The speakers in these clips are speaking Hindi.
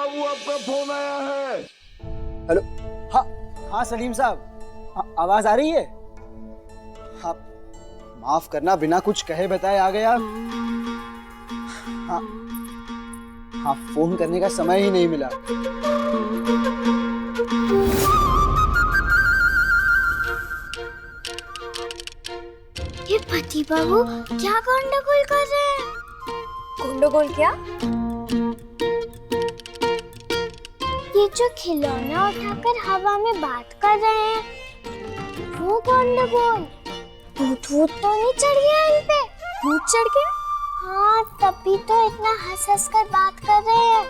बाबू आपका फोन आया है। हेलो। हाँ हाँ सलीम साहब, आवाज आ रही है? हाँ माफ करना, बिना कुछ कहे बताए आ गया। हाँ हाँ, फोन करने का समय ही नहीं मिला। ये पति बाबू क्या गंडगोल कर रहे हैं? गंडगोल क्या? ये जो खिलौना उठाकर हवा में बात कर रहे हैं, वो गंडगोल। भूत तो नहीं चढ़ गया इन पे? भूत चढ़ गया? हाँ, तभी तो इतना हंस हंस कर बात कर रहे हैं।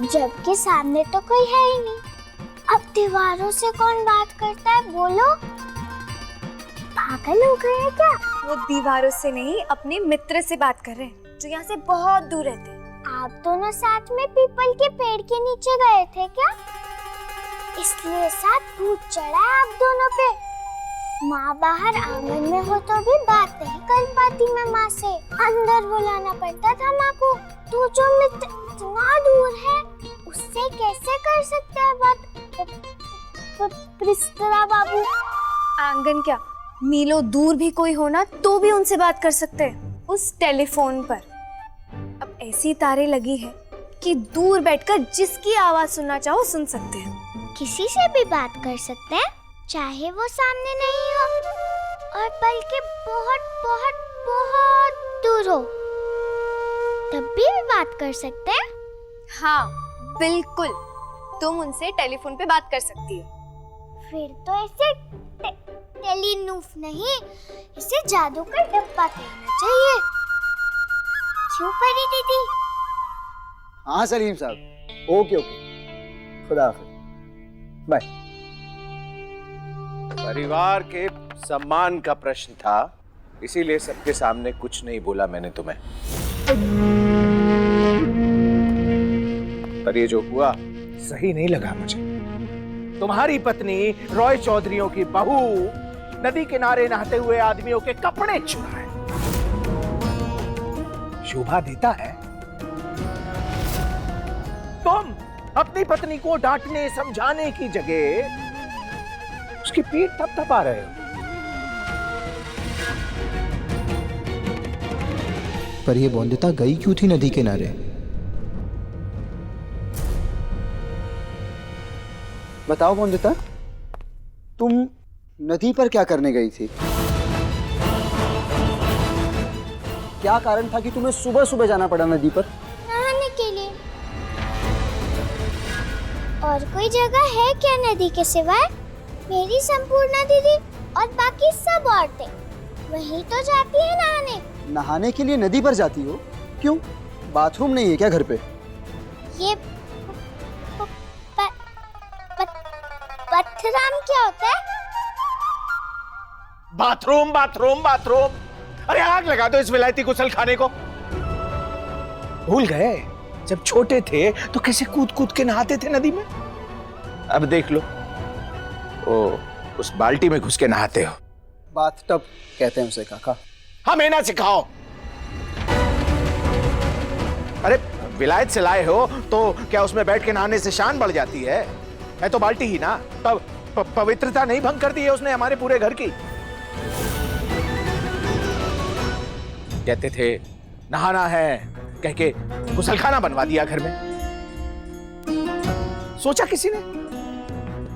जबकि सामने तो कोई है ही नहीं। अब दीवारों से कौन बात करता है, बोलो? पागल हो गए हैं क्या? वो दीवारों से नहीं, अपने मित्र से बात कर रहे हैं जो यहाँ से बहुत दूर रहते हैं। आप दोनों साथ में पीपल के पेड़ के नीचे गए थे क्या? इसलिए साथ भूत चढ़ा है आप दोनों पे। माँ बाहर आंगन में हो तो भी बात नहीं कर पाती मैं माँ से, अंदर बुलाना पड़ता था माँ को। तू जो मित्र इतना दूर है, उससे कैसे कर सकते हैं बात प्रिस्टरा बाबू? आंगन क्या, मीलों दूर भी कोई होना तो भी उनसे बात कर सकते हैं, उस टेलीफोन पर। अब ऐसी तारें लगी है कि दूर बैठकर जिसकी आवाज सुनना चाहो सुन सकते हैं। किसी से भी बात कर सकते हैं, चाहे वो सामने नहीं हो और बल्कि बहुत बहुत बहुत दूर हो, तब भी बात कर सकते हैं। हाँ बिल्कुल, तुम उनसे टेलीफोन पे बात कर सकती हो। फिर तो इसे टेलीनूफ नहीं, इसे जादू का डब्बा कहना चाहिए। क्यों परी दीदी? हाँ सलीम साहब, ओके ओके, खुदा हाफिज, बाय। परिवार के सम्मान का प्रश्न था, इसीलिए सबके सामने कुछ नहीं बोला मैंने तुम्हें। पर ये जो हुआ सही नहीं लगा मुझे। तुम्हारी पत्नी रॉय चौधरियों की बहू नदी किनारे नहाते हुए आदमियों के कपड़े चुराए, शोभा देता है? तुम अपनी पत्नी को डांटने समझाने की जगह उसकी पीठ थपथपा रहे हो। पर ये बोंदिता गई क्यों थी नदी किनारे? बताओ बोंदिता, तुम नदी पर क्या करने गई थी? क्या कारण था कि तुम्हें सुबह सुबह जाना पड़ा नदी पर? नहाने के लिए। और कोई जगह है क्या नदी के सिवाय? मेरी संपूर्णा दीदी और बाकी सब औरतें वहीं तो जाती है नहाने। नहाने के लिए नदी पर जाती हो? क्यों, बाथरूम नहीं है क्या घर पे? ये पथराम क्या होता है? बाथरूम बाथरूम बाथरूम, अरे आग लगा दो इस विलायती गुसल खाने को। भूल गए जब छोटे थे तो कैसे कूद कूद के नहाते थे नदी में? अब देख लो, ओ उस बाल्टी में घुस के नहाते हो। बाथटब कहते हैं उसे काका। हमें ना सिखाओ। अरे विलायत से लाए हो तो क्या उसमें बैठ के नहाने से शान बढ़ जाती है तो बाल्टी ही ना। पवित्रता नहीं भंग कर दी है उसने हमारे पूरे घर की। कहते थे नहाना है कह के गुसलखाना बनवा दिया घर में। सोचा किसी ने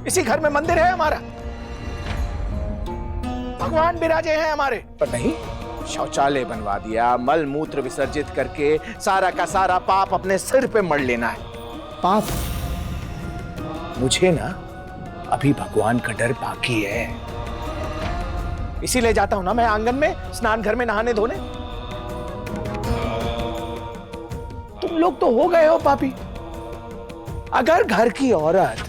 इसी घर में मंदिर है हमारा, भगवान विराजे हैं हमारे, पर नहीं, शौचालय बनवा दिया। मल मूत्र विसर्जित करके सारा का सारा पाप अपने सिर पे मढ़ लेना है। पाप? मुझे ना अभी भगवान का डर बाकी है, इसीलिए जाता हूं ना मैं आंगन में, स्नान घर में नहाने धोने। तुम लोग तो हो गए हो पापी। अगर घर की औरत,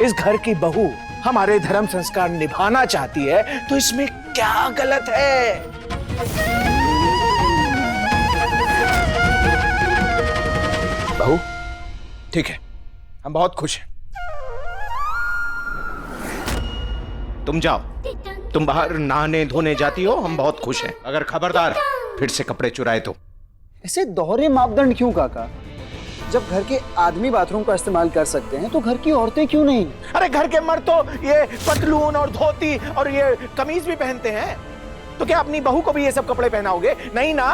इस घर की बहू हमारे धर्म संस्कार निभाना चाहती है तो इसमें क्या गलत है? बहू ठीक है, हम बहुत खुश हैं, तुम जाओ, तुम बाहर नहाने धोने जाती हो, हम बहुत खुश हैं। अगर खबरदार फिर से कपड़े चुराए तो ऐसे दोहरे मापदंड क्यों काका? जब घर के आदमी बाथरूम का इस्तेमाल कर सकते हैं तो घर की औरतें क्यों नहीं? अरे घर के मर्द तो ये पतलून और धोती और ये कमीज भी पहनते हैं, तो क्या अपनी बहू को भी ये सब कपड़े पहनाओगे? नहीं ना।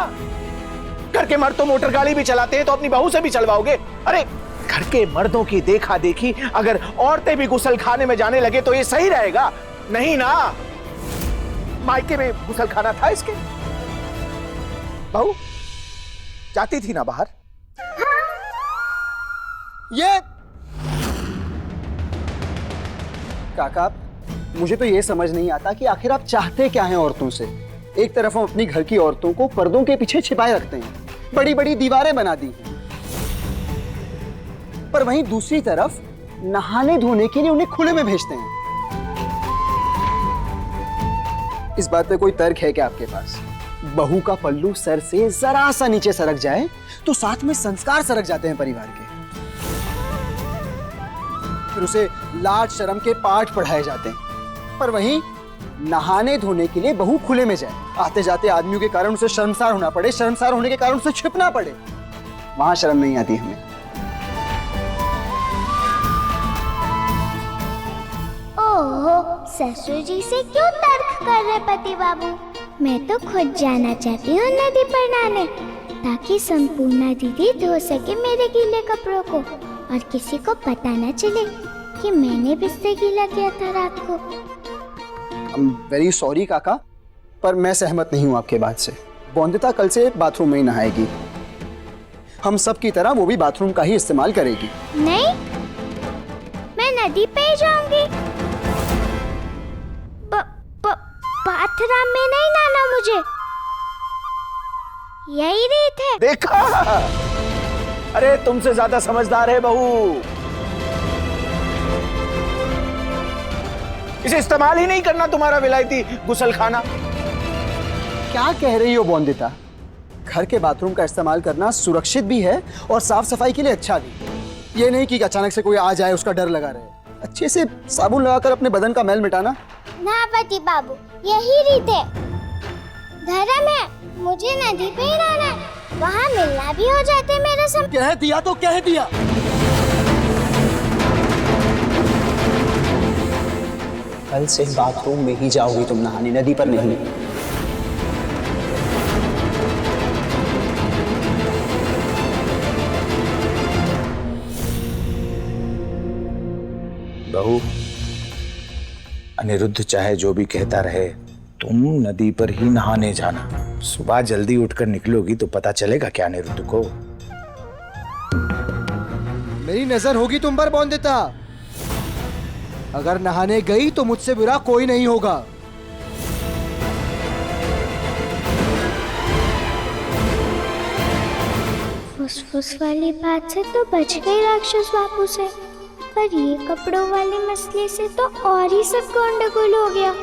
घर के मर्द तो मोटर गाड़ी भी चलाते हैं, तो अपनी बहू से भी चलवाओगे? अरे घर के मर्दों की देखा देखी अगर औरतें भी गुसल खाने में जाने लगे तो ये सही रहेगा? नहीं ना। मायके में गुसल खाना था इसके? बहू जाती थी ना बाहर? ये काका, मुझे तो ये समझ नहीं आता कि आखिर आप चाहते क्या हैं औरतों से। एक तरफ हम अपनी घर की औरतों को पर्दों के पीछे छिपाए रखते हैं, बड़ी बड़ी दीवारें बना दी हैं, पर वहीं दूसरी तरफ नहाने धोने के लिए उन्हें खुले में भेजते हैं। इस बात पे कोई तर्क है क्या आपके पास? बहू का पल्लू सर से जरा सा नीचे सरक जाए तो साथ में संस्कार सरक जाते हैं परिवार के। फिर उसे लाज शर्म के पाठ पढ़ाए जाते हैं, पर वहीं नहाने धोने के लिए बहू खुले में जाए, आते जाते आदमियों के कारण उसे शर्मसार होना पड़े, शर्मसार होने के कारण उसे छिपना पड़े, वहां शर्म नहीं आती हमें। ओहो, ससुर जी से क्यों तर्क कर रहे पति बाबू? मैं तो खुद जाना चाहती हूँ नदी पर नहाने, ताकि संपूर्णा दीदी धो सके मेरे गीले कपड़ों को और किसी को पता न चले कि मैंने बिस्तर गीला किया था रात को। वेरी सॉरी काका, पर मैं सहमत नहीं हूँ आपके बात से। बोंदिता कल से बाथरूम में ही नहाएगी, हम सब की तरह वो भी बाथरूम का ही इस्तेमाल करेगी। नहीं, मैं नदी पे ही जाऊंगी। बाथरूम में नहीं नहाना मुझे, यही रीत है। देखा? अरे तुमसे ज्यादा समझदार है बहू। इसे इस्तेमाल ही नहीं करना तुम्हारा विलायती गुसल खाना। क्या कह रही हो बोंदिता? घर के बाथरूम का इस्तेमाल करना सुरक्षित भी है और साफ सफाई के लिए अच्छा भी। ये नहीं कि अचानक से कोई आ जाए उसका डर लगा रहे। अच्छे से साबुन लगाकर अपने बदन का मैल मिटाना। ना पति बाबू, यही रीत है, धर्म है। मुझे नदी पे ही रहना है, वहाँ मिलना भी हो जाते मेरे सब। कह दिया तो कह दिया। कल से बाथरूम में ही जाओगी तुम नहाने, नदी पर नहीं। बहू, अनिरुद्ध चाहे जो भी कहता रहे, तुम नदी पर ही नहाने जाना। सुबह जल्दी उठकर निकलोगी तो पता चलेगा क्या अनिरुद्ध को। मेरी नजर होगी तुम पर बोंदिता। अगर नहाने गई तो मुझसे बुरा कोई नहीं होगा। फुसफुस वाली बात से तो बच गई राक्षस बाबू से, पर ये कपड़ों वाले मसले से तो और ही सब गंडगोल हो गया।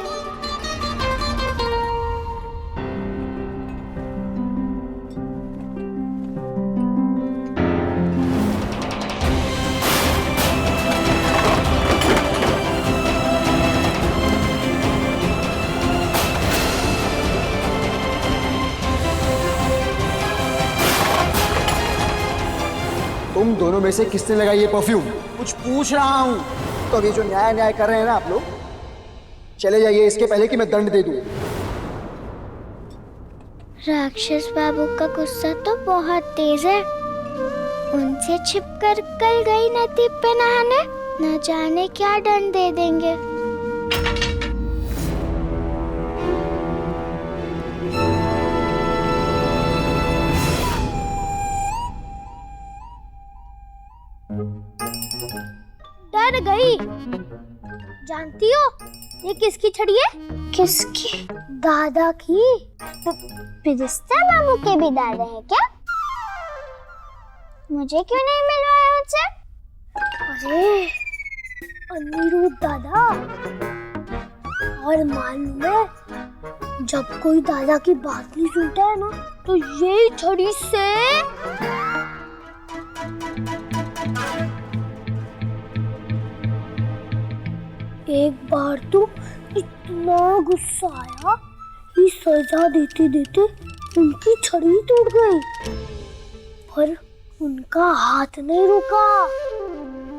तुम दोनों में से किसने लगाई ये परफ्यूम? कुछ पूछ रहा हूँ। तो अभी जो न्याय कर रहे हैं ना आप लोग, चले जाइए इसके पहले कि मैं दंड दे दूं। राक्षस बाबू का गुस्सा तो बहुत तेज है। उनसे छिपकर कल गई नदी पे नहाने, न जाने क्या दंड दे देंगे। डर गई। जानती हो ये किसकी छड़ी है? किसकी? दादा की। पिरिस्ता मामू के भी दादा है क्या? मुझे क्यों नहीं मिलवाया उनसे? अरे अनिरुद्ध दादा, और मालूम है जब कोई दादा की बात नहीं सुनता है ना, तो यही छड़ी से एक बार तो इतना गुस्सा आया कि सजा देते देते उनकी छड़ी टूट गई। और उनका हाथ नहीं रुका।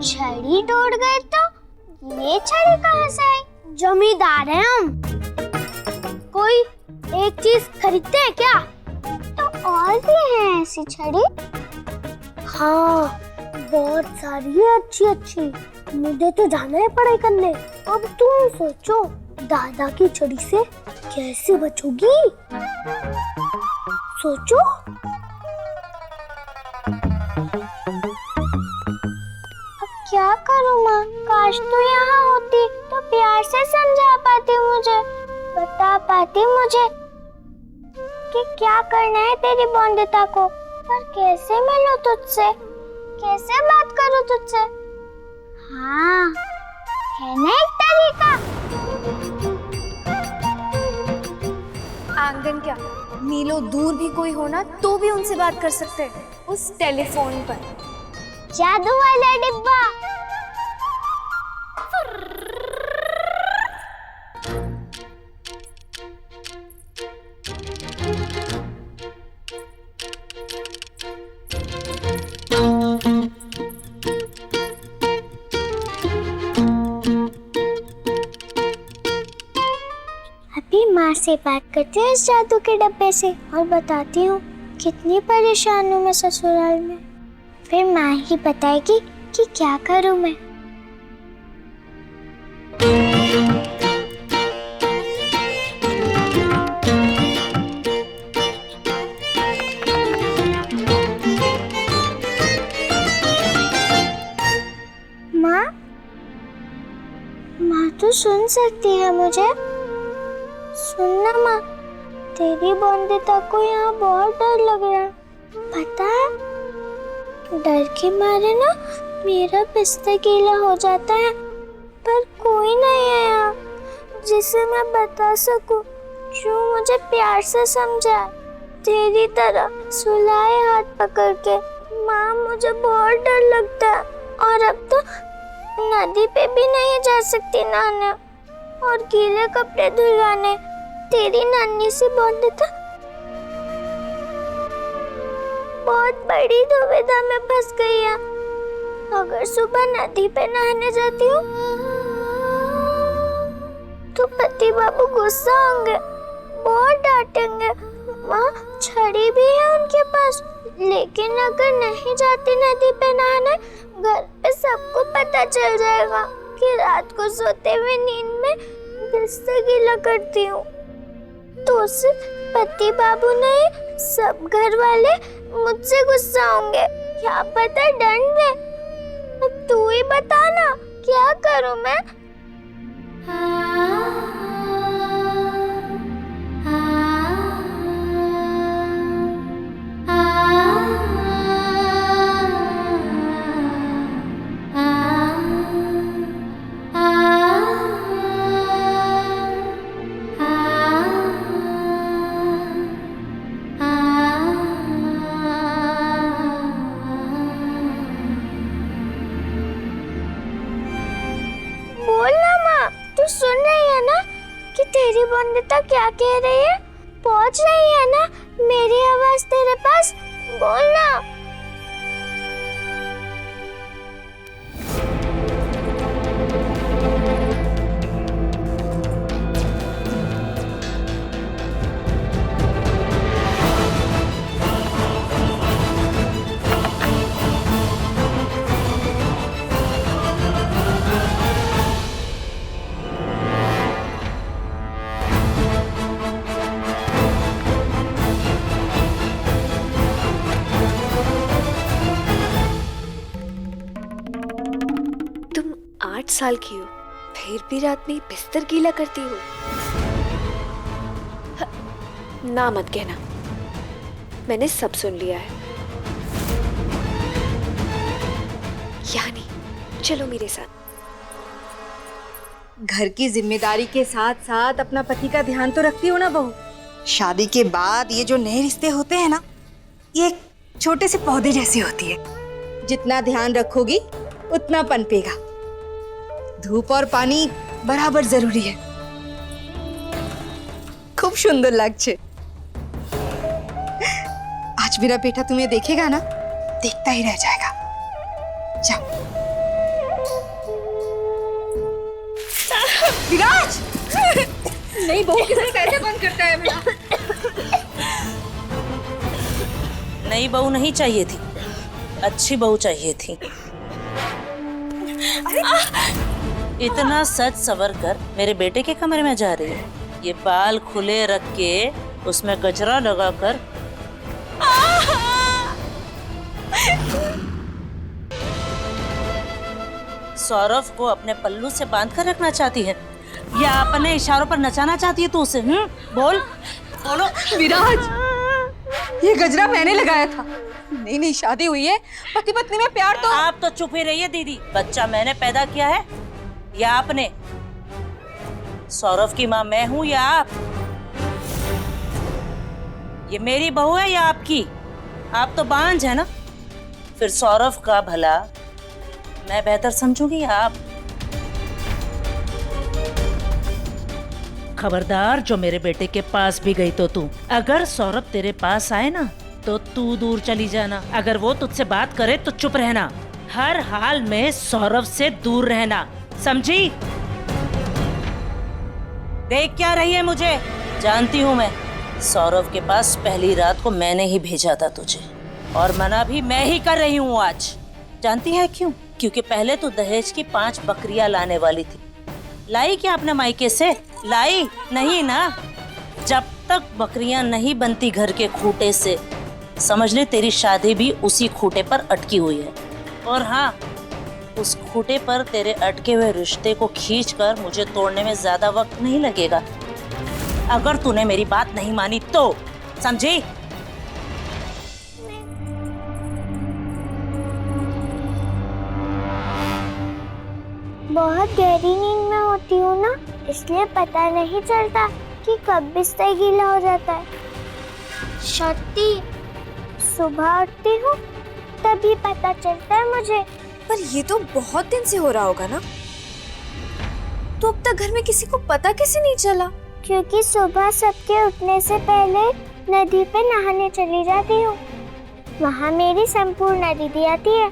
छड़ी टूट गई तो ये छड़ी कहाँ से आई? जमींदार हैं हम, कोई एक चीज खरीदते हैं क्या? तो और भी है ऐसी छड़ी? हाँ, बहुत सारी है अच्छी अच्छी। मुझे तो जाना है पढ़ाई करने। अब तुम सोचो दादा की छड़ी से कैसे बचोगी? सोचो। अब क्या करूँ माँ? काश तो यहाँ होती तो प्यार से समझा पाती, मुझे बता पाती मुझे कि क्या करना है तेरी बंदिता को। पर कैसे मिलूं तुझसे, कैसे बात करूं तुझसे? हाँ, है ना एक तरीका। आंगन क्या, मीलों दूर भी कोई हो ना तो भी उनसे बात कर सकते हैं उस टेलीफोन पर। जादू वाला डिब्बा। अभी माँ से बात करती हूँ इस जादू के डब्बे से और बताती हूँ कितनी परेशान हूँ मैं ससुराल में। फिर माँ ही बताएगी कि क्या करूँ मैं। माँ तो सुन सकती है मुझे। सुनना माँ, तेरी बंदिता को यहाँ बहुत डर लग रहा है। पता है, डर के मारे ना मेरा बिस्तर गीला हो जाता है। पर कोई नहीं है यहाँ जिसे मैं बता सकूं, जो मुझे प्यार से समझाए, तेरी तरह सुलाए हाथ पकड़ के। माँ, मुझे बहुत डर लगता है और अब तो नदी पे भी नहीं जा सकती नहाने और गीले कपड़े धुलवाने। तेरी नन्ही सी बंदिता बहुत बड़ी दुविधा में फंस गई है। अगर सुबह नदी पे नहाने जाती हूँ तो पति बाबू गुस्सा होंगे, बहुत डांटेंगे। माँ, छड़ी भी है उनके पास, लेकिन अगर नहीं जाती नदी पे नहाने, घर पे सबको पता चल जाएगा कि रात को सोते हुए नींद में बिस्तर गीला करती हूँ। तो सिर्फ पति बाबू नहीं, सब घर वाले मुझसे गुस्सा होंगे। क्या पता दंड दे। अब तू ही बता ना, क्या करूँ मैं? सुन रही है ना कि तेरी बंदिता क्या कह रही है? पहुंच रही है ना मेरी आवाज तेरे पास? बोलना। तुम 8 साल की हो, फिर भी रात में बिस्तर गीला करती हो? ना मत कहना, मैंने सब सुन लिया है। यानी चलो मेरे साथ। घर की जिम्मेदारी के साथ साथ अपना पति का ध्यान तो रखती हो ना बहू। शादी के बाद ये जो नए रिश्ते होते हैं ना, ये एक छोटे से पौधे जैसे होती है। जितना ध्यान रखोगी उतना पनपेगा। धूप और पानी बराबर जरूरी है। खूब सुंदर लागছে। आज मेरा बेटा तुम्हें देखेगा ना देखता ही रह जाएगा। जा। विराज! नहीं बहू के साथ ऐसे कौन करता है मेरा? नई बहू नहीं चाहिए थी, अच्छी बहू चाहिए थी। इतना सज सवर कर मेरे बेटे के कमरे में जा रही है, ये बाल खुले रख के उसमें गजरा लगाकर। सौरभ को अपने पल्लू से बांध कर रखना चाहती है या अपने इशारों पर नचाना चाहती है तू उसे? बोल बोलो। विराज, ये गजरा मैंने लगाया था। नई शादी हुई है, पति पत्नी में प्यार तो। आप तो चुप ही रहिए दीदी। बच्चा मैंने पैदा किया है या आपने? सौरभ की माँ मैं हूँ या आप? ये मेरी बहू है या आपकी? आप तो बांझ है ना, फिर सौरभ का भला मैं बेहतर समझूंगी या आप? खबरदार जो मेरे बेटे के पास भी गई तो तू, अगर सौरभ तेरे पास आए ना तो तू दूर चली जाना। अगर वो तुझसे बात करे तो चुप रहना, हर हाल में सौरभ से दूर रहना, समझी? देख क्या रही है मुझे? जानती हूँ मैं, सौरभ के पास पहली रात को मैंने ही भेजा था तुझे, और मना भी मैं ही कर रही हूँ आज। जानती है क्यों? क्योंकि पहले तो दहेज की 5 बकरियां लाने वाली थी। लाई क्या अपने मायके से? लाई नहीं ना। जब तक बकरियां नहीं बनती घर के खूंटे से, समझ ले तेरी शादी भी उसी खूंटे पर अटकी हुई है। और हाँ, उस खूंटे पर तेरे अटके हुए रिश्ते को खींचकर मुझे तोड़ने में ज्यादा वक्त नहीं लगेगा, अगर तूने मेरी बात नहीं मानी तो, समझी? बहुत गहरी नींद में होती हूँ ना, इसलिए पता नहीं चलता कि कब बिस्तर गीला हो जाता है। सच्ची, सुबह उठती हूँ तभी पता चलता है मुझे। पर ये तो बहुत दिन से हो रहा होगा ना, तो अब तक घर में किसी को पता कैसे नहीं चला? क्योंकि सुबह सबके उठने से पहले नदी पे नहाने चली जाती हूँ। वहाँ मेरी संपूर्ण दीदी आती है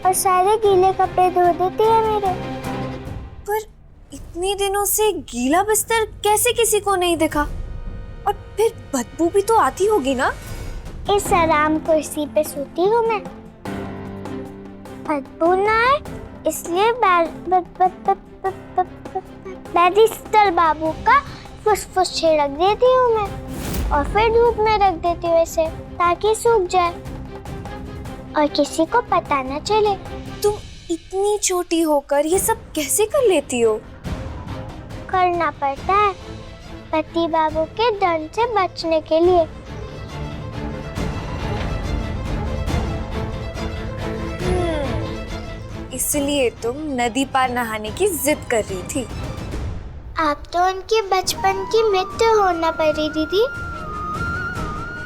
और सारे गीले कपड़े धो देती है मेरे। पर इतने दिनों से गीला बिस्तर कैसे किसी को नहीं देखा? और फिर बदबू भी तो आती होगी ना? इस आराम कुर्सी पे सोती हूँ मैं, बदबू ना आए इसलिए बैरिस्टर बाबू का फुसफुस छिड़क देती हूँ मैं, और फिर धूप में रख देती हूँ इसे ताकि सूख जाए और किसी को पता न चले। तुम इतनी छोटी होकर ये सब कैसे कर लेती हो? करना पड़ता है पति बाबू के दंड से बचने के लिए। इसलिए तुम नदी पार नहाने की जिद कर रही थी। आप तो उनके बचपन की मित्र हो ना परी दीदी,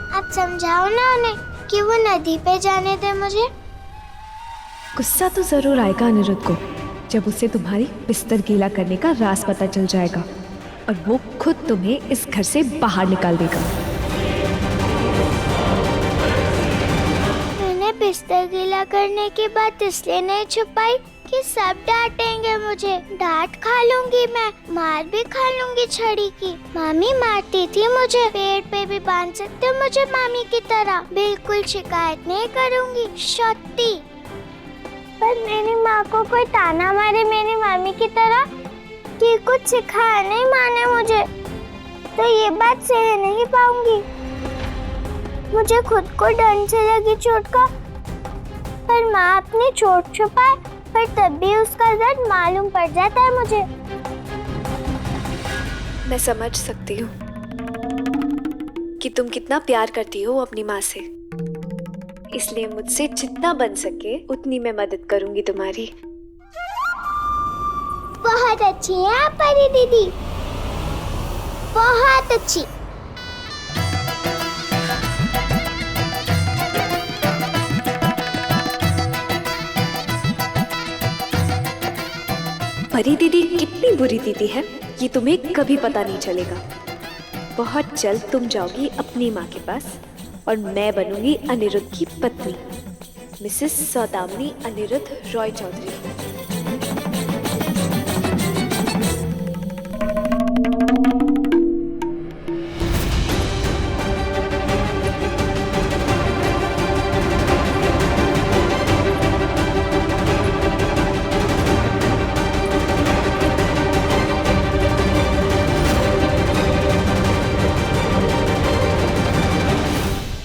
आप समझाओ ना उन्हें कि वो नदी पे जाने दे मुझे। गुस्सा तो जरूर आएगा अनिरुद्ध को, जब उसे तुम्हारी बिस्तर गीला करने का राज पता चल जाएगा और वो खुद तुम्हें इस घर से बाहर निकाल देगा। मैंने बिस्तर गीला करने की बात इसलिए नहीं छुपाई कि सब डांटेंगे मुझे। डांट खा लूंगी मैं, मार भी खा लूंगी छड़ी की। मामी मारती थी मुझे, पेड़ पे भी बांध सकते मुझे मामी की तरह। बिल्कुल शिकायत नहीं करूंगी, सच्ची। पर मेरी माँ को कोई ताना मारे मेरी मामी की तरह कि कुछ सिखाया नहीं माँ ने मुझे, तो ये बात सह नहीं पाऊंगी। मुझे खुद को डंड से लगी चोट का, पर माँ अपनी चोट छुपाए, पर तब भी उसका दर्द मालूम पड़ जाता है मुझे। मैं समझ सकती हूँ कि तुम कितना प्यार करती हो अपनी माँ से, इसलिए मुझसे जितना बन सके उतनी मैं मदद करूंगी तुम्हारी। बहुत अच्छी है आप परी दीदी, बहुत अच्छी। परी दीदी कितनी बुरी दीदी है ये तुम्हें कभी पता नहीं चलेगा। बहुत जल्द तुम जाओगी अपनी माँ के पास और मैं बनूंगी अनिरुद्ध की पत्नी। मिसेस सौदामिनी अनिरुद्ध रॉय चौधरी।